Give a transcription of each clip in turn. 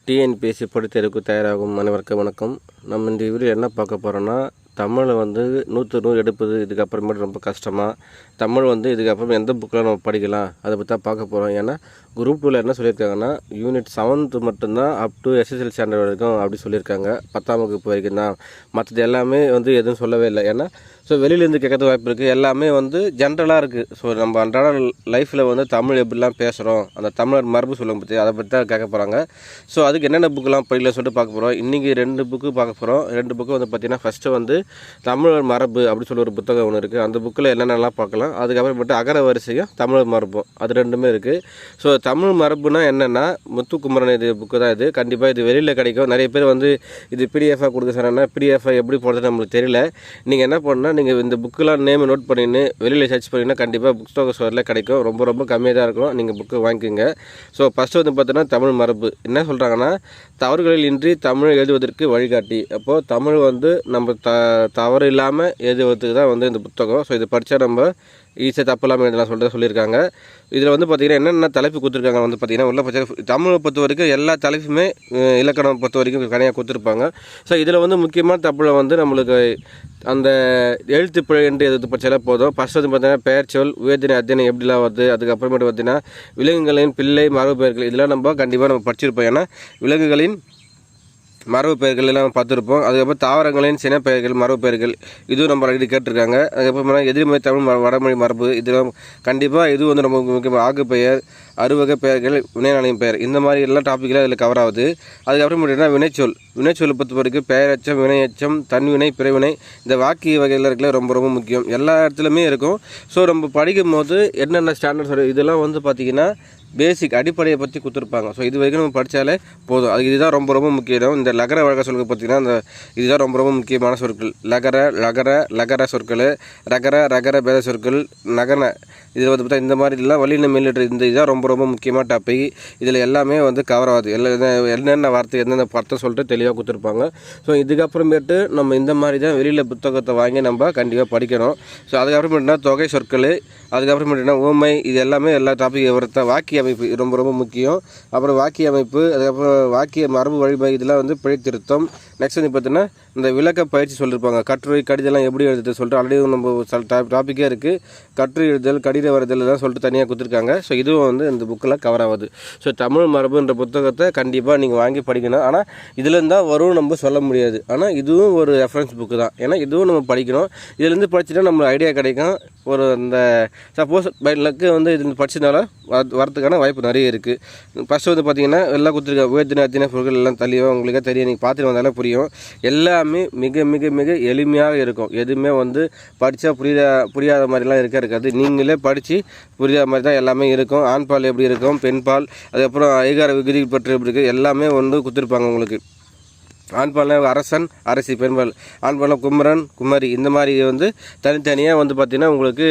TNPSC போட்டித் தேர்வுக்கு தயாராகும் அனைவருக்கும் வணக்கம். நம்ம இந்த வீடியோ என்ன பார்க்க போகிறோன்னா, தமிழை வந்து 100க்கு 100 எடுப்பது இதுக்கப்புறமேட்டு ரொம்ப கஷ்டமாக, தமிழ் வந்து இதுக்கப்புறம் எந்த புக்கில் நம்ம படிக்கலாம் அதை பற்றி தான் பார்க்க போகிறோம். ஏன்னா குரூப் 2ல் என்ன சொல்லியிருக்காங்கன்னா, யூனிட் 7 மட்டும்தான் அப் டு எஸ்எஸ்எல் ஸ்டாண்டர்ட் வரைக்கும் அப்படி சொல்லியிருக்காங்க. 10ஆம் வகுப்பு வரைக்கும் தான், மற்றது எல்லாமே வந்து எதுவும் சொல்லவே இல்லை. ஏன்னா வெளியிலேருந்து கேட்கறது வாய்ப்பு இருக்குது. எல்லாமே வந்து ஜென்ரலாக இருக்குது. நம்ம அன்றாட லைஃப்பில் வந்து தமிழ் எப்படிலாம் பேசுகிறோம், அந்த தமிழர் மரபு சொல்லுங்க பற்றி அதை பற்றி தான் கேட்க போகிறாங்க. அதுக்கு என்னென்ன புக்கெலாம் படிக்கல சொல்லிட்டு பார்க்க போகிறோம். இன்றைக்கி 2 புக்கு பார்க்க போகிறோம். 2 புக்கு வந்து பார்த்திங்கன்னா, ஃபஸ்ட்டு வந்து தமிழர் மரபு அப்படி சொல்லி ஒரு புத்தகம் ஒன்று இருக்குது. அந்த புக்கில் என்னென்னலாம் பார்க்கலாம். அதுக்கப்புறமேட்டு அகர வரிசையும் தமிழர் மரபும் அது 2மே இருக்குது. தமிழ் மரபுனா என்னென்னா, முத்துக்குமரன் இது புக்கு தான். இது கண்டிப்பாக இது வெளியில் கிடைக்கும். நிறைய பேர் வந்து இது பிடிஎஃபாக கொடுக்க சொன்னால் பிடிஎஃபாக எப்படி போடுறது நம்மளுக்கு தெரியல. நீங்கள் என்ன பண்ணால், நீங்கள் இந்த புக்கெலாம் நேமை நோட் பண்ணின்னு வெளியில் சர்ச் பண்ணிங்கன்னா கண்டிப்பாக புக் ஸ்டோர் ஸ்டோரில் கிடைக்கும். ரொம்ப ரொம்ப கம்மியாக தான் இருக்கும். நீங்கள் புக்கு வாங்கிக்கோங்க. ஃபஸ்ட்டு வந்து பார்த்தீங்கன்னா, தமிழ் மரபு என்ன சொல்கிறாங்கன்னா, தவறுகளில் இன்றி தமிழ் எழுதுவதற்கு வழிகாட்டி. அப்போது தமிழ் வந்து நம்ம தவறு இல்லாமல் எழுதுவதற்கு தான் வந்து இந்த புத்தகம். இது படித்தா நம்ம ஈஸியாக தப்பு இல்லாமல் எழுதலாம் சொல்லியிருக்காங்க. இதில் வந்து பார்த்திங்கன்னா என்னென்ன தலைப்பு கொடுத்துருக்காங்க வந்து பார்த்திங்கன்னா, உள்ள பட்சம் தமிழை பொறுத்த வரைக்கும் எல்லா தலைப்புமே இலக்கணம் பொறுத்த வரைக்கும் தனியாக கொடுத்துருப்பாங்க. இதில் வந்து முக்கியமான தமிழில் வந்து நம்மளுக்கு அந்த எழுத்துப்பிழை என்று எது பட்சம் போதும். ஃபஸ்ட் வந்து பார்த்திங்கன்னா, பெயர் சொல், உயர்தினை அத்தியனை எப்படிலாம் வருது. அதுக்கப்புறமேட்டு பார்த்திங்கன்னா, விலங்குகளின் பிள்ளை மரபு பெயர்கள் இதெல்லாம் நம்ம கண்டிப்பாக நம்ம படிச்சிருப்போம். ஏன்னா விலங்குகளின் மரபு பெயர்கள் எல்லாம் பார்த்துருப்போம். அதுக்கப்புறம் தாவரங்களின் சின பெயர்கள் மரபு பெயர்கள் இதுவும் நம்ம ஆல்ரெடி கேட்டிருக்காங்க. அதுக்கப்புறமா எதிர்மொழி தமிழ் வடமொழி மரபு இதெல்லாம் கண்டிப்பாக இது வந்து ரொம்ப முக்கியமாக. ஆகு பெயர், அறுவகை பெயர்கள், வினைநிலையம் பெயர் இந்த மாதிரி எல்லாம் டாப்பிக்கில் அதில் கவர் ஆகுது. அதுக்கப்புறம் பார்த்தீங்கன்னா வினைச்சொல் பொறுத்த வரைக்கும் பெயரச்சம், வினையச்சம், தன்வினை, பிறவினை இந்த வாக்கிய வகையில் இருக்கல ரொம்ப ரொம்ப முக்கியம். எல்லா இடத்துலையுமே இருக்கும். நம்ம படிக்கும் போது என்னென்ன ஸ்டாண்டர்ட்ஸ் இதெல்லாம் வந்து பார்த்திங்கன்னா பேசிக் அடிப்படையை பற்றி கொடுத்துருப்பாங்க. இது வரைக்கும் நம்ம படித்தாலே போதும். இதுதான் ரொம்ப ரொம்ப முக்கியம். இந்த லகர வழக்க சொற்கள் பார்த்திங்கன்னா, இதுதான் ரொம்ப ரொம்ப முக்கியமான சொற்கள். லகர சொற்கள், ரகர பேத சொற்கள், நகன இதில் வந்து பார்த்தா இந்த மாதிரி எல்லாம் வல்லின மெல்லிட்டு இதுதான் ரொம்ப ரொம்ப முக்கியமான டாபிக். இதில் எல்லாமே வந்து கவர் ஆகுது. என்னென்ன வார்த்தை என்னென்ன அர்த்தம் சொல்லிட்டு தெளிவாக கொடுத்துருப்பாங்க. இதுக்கப்புறமேட்டு நம்ம இந்த மாதிரி தான் வெளியில் புத்தகத்தை வாங்கி நம்ம கண்டிப்பாக படிக்கணும். அதுக்கப்புறமேட்டுனா தொகை சொற்கள், அதுக்கப்புறமேட்டுனா ஊமை இது எல்லாமே எல்லா டாபிக் வரத்த வாக்கிய அமைப்பு ரொம்ப ரொம்ப முக்கியம். அப்புறம் வாக்கிய அமைப்பு, அதுக்கப்புறம் வாக்கிய மரபு வழிபாடு இதெல்லாம் வந்து பிழை திருத்தம். நெக்ஸ்ட் வந்து பார்த்தீங்கன்னா, இந்த விளக்க பயிற்சி சொல்லியிருப்பாங்க. கட்டுரை கடிதெல்லாம் எப்படி எழுதுறது சொல்லிட்டு ஆல்ரெடி நம்ம டாப்பிக்கே இருக்குது. கட்டுரை எழுதுதல், கடித வருதல் எல்லாம் சொல்லிட்டு தனியாக கொடுத்துருக்காங்க. இதுவும் வந்து இந்த புக்கில் கவர் ஆகுது. தமிழ் மரபுன்ற புத்தகத்தை கண்டிப்பாக நீங்கள் வாங்கி படிக்கணும். ஆனால் இதுலேருந்து தான் வரும் நம்ம சொல்ல முடியாது. ஆனால் இதுவும் ஒரு ரெஃபரன்ஸ் புக்கு தான். ஏன்னா இதுவும் நம்ம படிக்கணும். இதுலேருந்து படிச்சுட்டா நம்மளுக்கு ஐடியா கிடைக்கும். இந்த சப்போஸ் பைலக்கு வந்து இது படிச்சதுனால வரதுக்கான வாய்ப்பு நிறைய இருக்குது. ஃபஸ்ட்டு வந்து பார்த்திங்கன்னா எல்லாம் கொடுத்துருக்காங்க. உயர்தின அத்தின பொருட்கள் எல்லாம் தெளிவாக உங்களுக்கு தெரியும். நீங்கள் பார்த்துட்டு வந்தாலே புரியும். எல்லாமே மிக மிக மிக எளிமையாக இருக்கும். எதுவுமே வந்து படித்தா புரியாத மாதிரிலாம் இருக்காது. நீங்களே படித்து புரியாத மாதிரி தான் எல்லாமே இருக்கும். ஆண்பால் எப்படி இருக்கும், பெண்பால், அதுக்கப்புறம் ஐகார விகுதி பற்றி எப்படி இருக்குது எல்லாமே வந்து கொடுத்துருப்பாங்க உங்களுக்கு. ஆண்பால்னா அரசன், அரசி, பெண்பால் ஆண்பால்னா குமரன், குமரி இந்த மாதிரி வந்து தனித்தனியாக வந்து பார்த்திங்கன்னா உங்களுக்கு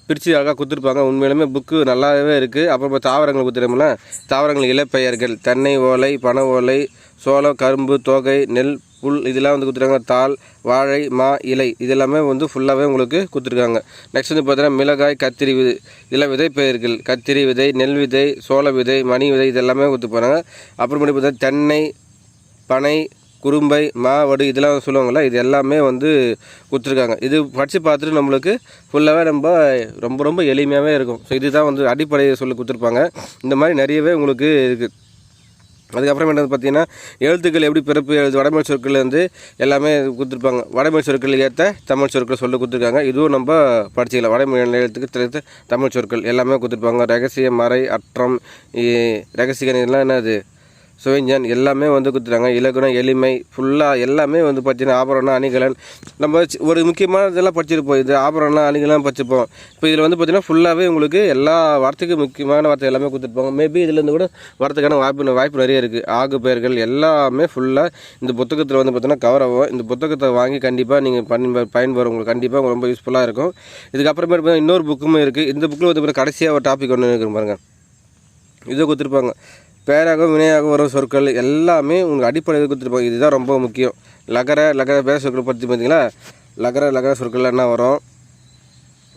பிரித்து அழகாக கொடுத்துருப்பாங்க. உண்மையிலுமே புக்கு நல்லாவே இருக்குது. அப்புறம் தாவரங்கள் கொடுத்துருமோல, தாவரங்கள் இலைப்பெயர்கள், தென்னை ஓலை, பனை ஓலை, சோளம், கரும்பு, தோகை, நெல், புல் இதெல்லாம் வந்து கொடுத்துருக்காங்க. தாள், வாழை, மா, இலை இதெல்லாமே வந்து ஃபுல்லாகவே உங்களுக்கு கொடுத்துருக்காங்க. நெக்ஸ்ட் வந்து பார்த்தீங்கன்னா, மிளகாய், கத்திரி இதெல்லாம் விதை பெயர்கள். கத்திரி விதை, நெல் விதை, சோள விதை, மணி விதை இதெல்லாமே கொடுத்து போகிறாங்க. அப்புறமேட்டு பார்த்தீங்கன்னா, தென்னை, பனை, குறும்பை, மாவடு இதெல்லாம் சொல்லுவாங்கள்ல, இது எல்லாமே வந்து கொடுத்துருக்காங்க. இது படித்து பார்த்துட்டு நம்மளுக்கு ஃபுல்லாகவே ரொம்ப ரொம்ப எளிமையாகவே இருக்கும். இதுதான் வந்து அடிப்படையை சொல்லி கொடுத்துருப்பாங்க. இந்த மாதிரி நிறையவே உங்களுக்கு இருக்குது. அதுக்கப்புறம் என்னது பார்த்திங்கன்னா, எழுத்துக்கள் எப்படி பிறப்பு எழுது வடமொழி சொற்கள் வந்து எல்லாமே கொடுத்துருப்பாங்க. வடமொழி சொற்கள் ஏற்ற தமிழ் சொற்கள் சொல்லி கொடுத்துருக்காங்க. இதுவும் நம்ம படிச்சிக்கலாம். வடமொழி எழுத்துக்கு தெரிவித்த தமிழ் சொற்கள் எல்லாமே கொடுத்துருப்பாங்க. ரகசிய, மறை, அற்றம், ரகசியம் இதெல்லாம் என்னது, சுவைஞன் எல்லாமே வந்து கொடுத்துருக்காங்க. இலகுணம், எளிமை ஃபுல்லாக எல்லாமே வந்து பார்த்தீங்கன்னா, ஆபரணம், அணிகலன் நம்ம ஒரு முக்கியமான இதெல்லாம் படிச்சிருப்போம். இது ஆபரணம், அணிகலன் படிச்சிருப்போம். இப்போ இதில் வந்து பார்த்திங்கன்னா ஃபுல்லாகவே உங்களுக்கு எல்லா வார்த்தைக்கும் முக்கியமான வார்த்தை எல்லாமே கொடுத்துருப்பாங்க. மேபி இதிலேருந்து கூட வரதுக்கான வாய்ப்பு நிறைய இருக்குது. ஆகு பெயர்கள் எல்லாமே ஃபுல்லாக இந்த புத்தகத்தில் வந்து பார்த்திங்கன்னா கவர் ஆகும். இந்த புத்தகத்தை வாங்கி கண்டிப்பாக நீங்கள் பயன்பெறும். உங்களுக்கு கண்டிப்பாக ரொம்ப யூஸ்ஃபுல்லாக இருக்கும். இதுக்கப்புறமேட்டு இன்னொரு புக்கும் இருக்குது. இந்த புக்கில் வந்து கடைசியாக ஒரு டாபிக் ஒன்று இருக்குது பாருங்கள். இதை கொடுத்துருப்பாங்க. பேராகவும் வினையாகவும் வரும் சொற்கள் எல்லாமே உங்களுக்கு அடிப்படையில் கொடுத்துருப்பாங்க. இதுதான் ரொம்ப முக்கியம். லகர பேர சொற்கள் பற்றி பார்த்தீங்களா, லகர சொற்கள் என்ன வரும்,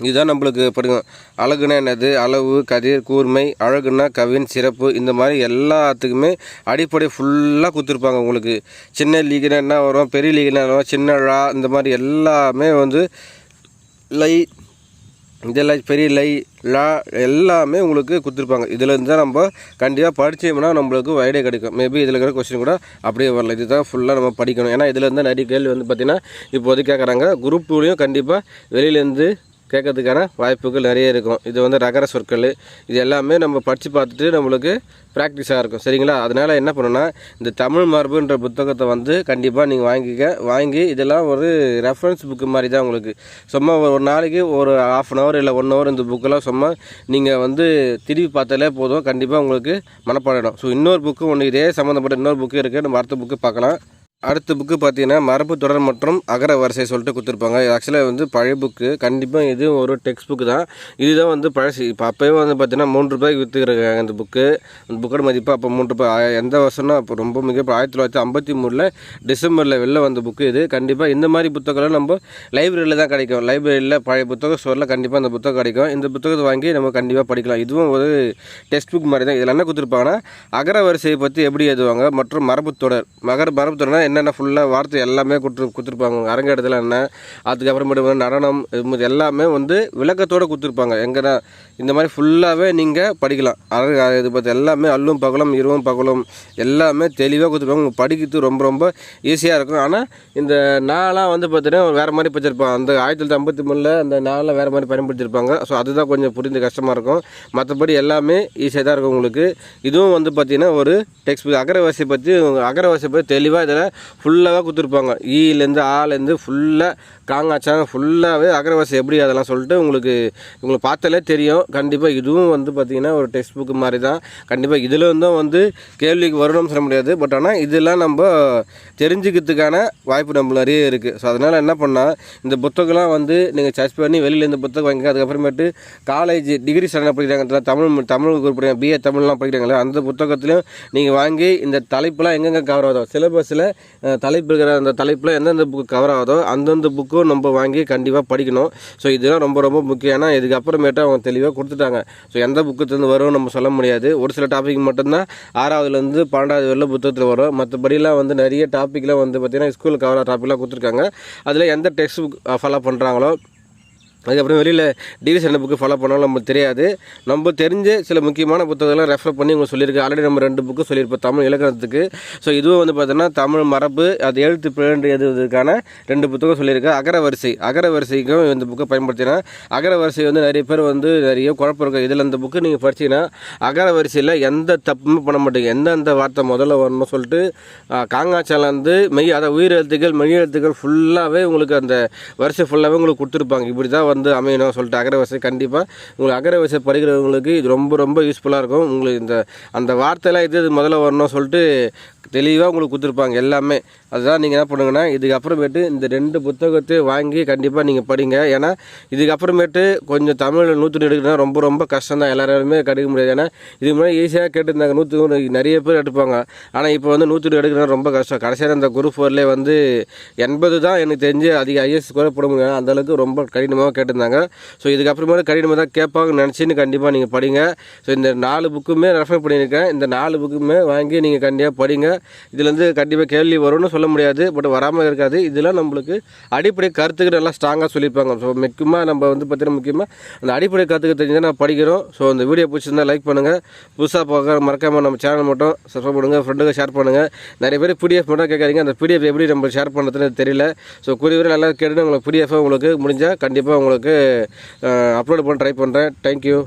இதுதான் நம்மளுக்கு படிக்கும். அழகுனா என்னது, அளவு, கதிர், கூர்மை, அழகுனா கவின், சிறப்பு, இந்த மாதிரி எல்லாத்துக்குமே அடிப்படை ஃபுல்லாக கொடுத்துருப்பாங்க உங்களுக்கு. சின்ன லீகுனா என்ன வரும், பெரிய லீகுனா என்ன வரும், சின்ன ழா, இந்த மாதிரி எல்லாமே வந்து லை, இதெல்லாம் பெரிய லை, லா எல்லாமே உங்களுக்கு கொடுத்துருப்பாங்க. இதில் இருந்து தான் நம்ம கண்டிப்பாக படித்தோம்னா நம்மளுக்கு ஐடியா கிடைக்கும். மேபி இதில் இருக்கிற கொஸ்டின் கூட அப்படியே வரல. இதுதான் ஃபுல்லாக நம்ம படிக்கணும். ஏன்னா இதில் இருந்து நிறைய கேள்வி வந்து பார்த்திங்கன்னா இப்போதைக்கு கேட்குறாங்க. குரூப் 2லையும் கண்டிப்பாக வெளியிலேருந்து கேட்கறதுக்கான வாய்ப்புகள் நிறைய இருக்கும். இது வந்து ரகர சொற்கள், இது எல்லாமே நம்ம படித்து பார்த்துட்டு நம்மளுக்கு ப்ராக்டிஸாக இருக்கும். சரிங்களா? அதனால் என்ன பண்ணணும்னா இந்த தமிழ் மரபுன்ற புத்தகத்தை வந்து கண்டிப்பாக நீங்கள் வாங்கி இதெல்லாம் ஒரு ரெஃபரன்ஸ் புக்கு மாதிரி தான் உங்களுக்கு. சும்மா ஒரு நாளைக்கு ஒரு 1/2 hour இல்லை 1 hour இந்த புக்கெல்லாம் சும்மா நீங்கள் வந்து திருப்பி பார்த்தாலே போதும், கண்டிப்பாக உங்களுக்கு மனப்பாடம். ஸோ இன்னொரு புக்கு ஒன்று இதே சம்மந்தப்பட்ட இன்னொரு புக்கு இருக்குது, நம்ம அடுத்த புக்கு பார்க்கலாம். அடுத்த புக்கு பார்த்தீங்கன்னா மரபு தொடர் மற்றும் அகர வரிசை சொல்லிட்டு கொடுத்துருப்பாங்க. இது ஆக்சுவலாக வந்து பழைய புக்கு. கண்டிப்பாக இது ஒரு டெக்ஸ்ட் புக்கு தான். இதுதான் வந்து பழசு. இப்போ அப்போயே வந்து பார்த்தீங்கன்னா 3 ரூபாய்க்கு விற்றுக்கிறாங்க இந்த புக்கு. அந்த புக்கோட மதிப்பு அப்போ 3 ரூபாய். எந்த வருஷம்னா அப்போ ரொம்ப மிக 1953 டிசம்பரில் வெளில வந்த புக்கு இது. கண்டிப்பாக இந்த மாதிரி புத்தகம்லாம் நம்ம லைப்ரரியில் தான் கிடைக்கும். லைப்ரரியில் பழைய புத்தக ஸ்டோரில் கண்டிப்பாக இந்த புத்தகம் கிடைக்கும். இந்த புத்தகத்தை வாங்கி நம்ம கண்டிப்பாக படிக்கலாம். இதுவும் ஒரு டெக்ஸ்ட் புக் மாதிரி தான். இதில் என்ன கொடுத்துருப்பாங்கன்னா அகர வரிசையை பற்றி எப்படி எழுதுவாங்க மற்றும் மரபு தொடர். மரபு தொடர்னா என்னென்ன ஃபுல்லாக வார்த்தை எல்லாமே கொடுத்துருப்பாங்க. அரங்கேற்றத்தில் என்ன, அதுக்கப்புறமேட்டு நடனம், இது எல்லாமே வந்து விளக்கத்தோடு கொடுத்துருப்பாங்க. எங்கன்னா இந்த மாதிரி ஃபுல்லாகவே நீங்கள் படிக்கலாம். இது பார்த்து எல்லாமே அல்லும் பகலும் இரவும் பகலும் எல்லாமே தெளிவாக கொடுத்துருப்பாங்க. உங்களுக்கு படிக்கிறது ரொம்ப ரொம்ப ஈஸியாக இருக்கும். ஆனால் இந்த நாளாக வந்து பார்த்தீங்கன்னா வேறு மாதிரி படிச்சிருப்பாங்க. அந்த 1953 அந்த நாளில் வேறு மாதிரி பயன்படுத்தியிருப்பாங்க. ஸோ அதுதான் கொஞ்சம் புரிந்து கஷ்டமாக இருக்கும். மற்றபடி எல்லாமே ஈஸியாக தான் இருக்கும் உங்களுக்கு. இதுவும் வந்து பார்த்திங்கன்னா ஒரு டெக்ஸ்ட் புக். அகரவரிசை பற்றி தெளிவாக இதில் ஃபுல்லாக கொடுத்துருப்பாங்க. ஈலேருந்து ஆலேருந்து ஃபுல்லாக காங்காச்சாங்க ஃபுல்லாகவே அகரவரிசை எப்படி அதெல்லாம் சொல்லிட்டு உங்களுக்கு பார்த்தாலே தெரியும். கண்டிப்பாக இதுவும் வந்து பார்த்திங்கன்னா ஒரு டெக்ஸ்ட் புக்கு மாதிரி தான். கண்டிப்பாக இதில் இருந்தும் வந்து கேள்விக்கு வரணும்னு சொல்ல முடியாது. பட் ஆனால் இதெல்லாம் நம்ம தெரிஞ்சுக்கிறதுக்கான வாய்ப்பு நம்ம நிறைய இருக்குது. ஸோ அதனால் என்ன பண்ணால் இந்த புத்தகம்லாம் வந்து நீங்கள் சர்ச் பண்ணி வெளியில் இந்த புத்தகம் வாங்கிக்க. அதுக்கப்புறமேட்டு காலேஜ் டிகிரி ஸ்டாண்டர்ட் படிக்கிறாங்க, தமிழ் குரூப் படிக்கிறாங்க, பிஏ தமிழ்லாம் படிக்கிறாங்களே, அந்த புத்தகத்துலையும் நீங்கள் வாங்கி இந்த தலைப்புலாம் எங்கெங்கே கவர் ஆகுதோ, சிலபஸில் தலைப்பு இருக்கிற அந்த தலைப்பில் எந்தெந்த புக்கு கவர் ஆகுதோ அந்தந்த புக்கும் நம்ம வாங்கி கண்டிப்பாக படிக்கணும். ஸோ இதெல்லாம் ரொம்ப ரொம்ப முக்கியம். ஏன்னா இதுக்கப்புறமேட்டு அவங்க தெளிவாக கொடுத்துட்டாங்க. ஸோ எந்த புக்கத்துலேருந்து வரும் நம்ம சொல்ல முடியாது. ஒரு சில டாபிக் மட்டும்தான் 6வதுலேருந்து 12வது வரல புத்தகத்தில் வரும். மற்றபடிலாம் வந்து நிறைய டாப்பிக்லாம் வந்து பார்த்திங்கன்னா ஸ்கூல் கவர் டாப்பிக்லாம் கொடுத்துருக்காங்க. அதில் எந்த டெக்ஸ்ட் புக் ஃபாலோ பண்ணுறாங்களோ, அதுக்கப்புறம் வெளியில் டிகிரி ஸ்டாண்டர்ட் புக்கு ஃபாலோ பண்ணாலும் நமக்கு தெரியாது. நம்ம தெரிஞ்ச சில முக்கியமான புத்தகங்கள்லாம் ரெஃபர் பண்ணி உங்களுக்கு சொல்லியிருக்கேன். ஆல்ரெடி நம்ம 2 புக்கு சொல்லியிருப்போம் தமிழ் இலக்கணத்துக்கு. ஸோ இதுவும் வந்து பார்த்தோன்னா தமிழ் மரபு, அது எழுத்து பிழன்று எழுதுவதற்கான 2 புத்தகம் சொல்லியிருக்கேன். அகரவரிசைக்கும் இந்த புக்கை பயன்படுத்தினா அகரவரிசை வந்து நிறைய பேர் வந்து நிறைய குழப்பம் இருக்குது. இதில் இந்த புக்கு நீங்கள் படிச்சிங்கன்னா அகரவரிசையில் எந்த தப்புமே பண்ண மாட்டீங்க. எந்தெந்த வார்த்தை முதல்ல வரணும்னு சொல்லிட்டு காங்காச்சாலேருந்து அதாவது உயிர் எழுத்துக்கள் மெய் எழுத்துக்கள் ஃபுல்லாகவே உங்களுக்கு அந்த வரிசை ஃபுல்லாகவே உங்களுக்கு கொடுத்துருப்பாங்க. இப்படி தான் வந்து அமையணும் சொல்லிட்டு அகரவரிசை. கண்டிப்பாக உங்களுக்கு அகரவரிசை படிக்கிறவங்களுக்கு இது ரொம்ப ரொம்ப யூஸ்ஃபுல்லாக இருக்கும். உங்களுக்கு அந்த வார்த்தையெல்லாம் இது முதல்ல வரணும் சொல்லிட்டு தெளிவாக உங்களுக்கு கொடுத்துருப்பாங்க எல்லாமே. அதுதான் நீங்கள் என்ன பண்ணுங்கன்னா இதுக்கப்புறமேட்டு இந்த 2 புத்தகத்தை வாங்கி கண்டிப்பாக நீங்கள் படிங்க. ஏன்னா இதுக்கப்புறமேட்டு கொஞ்சம் தமிழ் 100 எடுக்கணும்னா ரொம்ப ரொம்ப கஷ்டம் தான். எல்லாருமே கிடைக்க முடியாது. ஏன்னா இது முன்னாடி ஈஸியாக கேட்டுருந்தாங்க, 100 நிறைய பேர் எடுப்பாங்க. ஆனால் இப்போ வந்து 100 எடுக்கணும் ரொம்ப கஷ்டம். கடைசியாக அந்த குரூப் 4லே வந்து 80 தான் எனக்கு தெரிஞ்சு அதிக ஐஎஸ் கூட போட முடியாது. அந்தளவுக்கு ரொம்ப கடினமாக கேட்டிருந்தாங்க. ஸோ இதுக்கப்புறமேட்டு கடினமாக தான் கேட்பாங்கன்னு நினச்சின்னு கண்டிப்பாக நீங்கள் படிங்க. ஸோ இந்த 4 புக்குமே ரெஃபர் பண்ணியிருக்கேன். இந்த 4 புக்குமே வாங்கி நீங்கள் கண்டிப்பாக படிங்க. இதுலேருந்து கண்டிப்பாக கேள்வி வரும்னு சொல்ல முடியாது, பட் வராமல் இருக்காது. இதெல்லாம் நம்மளுக்கு அடிப்படை கருத்துக்கு நல்லா ஸ்ட்ராங்காக சொல்லியிருப்பாங்க. ஸோ முக்கியமாக நம்ம வந்து பார்த்தீங்கன்னா முக்கியமாக அந்த அடிப்படை கருத்துக்கு தெரிஞ்சால் நான் படிக்கிறோம். ஸோ அந்த வீடியோ பிடிச்சிருந்தா லைக் பண்ணுங்கள். புதுசாக பார்க்க மறக்காமல் நம்ம சேனல் மட்டும் சப்ஸ்கிரைப் பண்ணுங்கள், ஃப்ரெண்டுங்க ஷேர் பண்ணுங்கள். நிறைய பேர் பிடிஎஃப் மட்டும் கேட்குறீங்க. அந்த பிடிஎஃப் எப்படி நம்ம ஷேர் பண்ணுறதுன்னு தெரியல. ஸோ கூடிய நல்லா கேட்டு உங்களுக்கு பிடிஎஃப் உங்களுக்கு முடிஞ்சால் கண்டிப்பாக உங்களுக்கு அப்லோட் பண்ண ட்ரை பண்ணுறேன். தேங்க்யூ.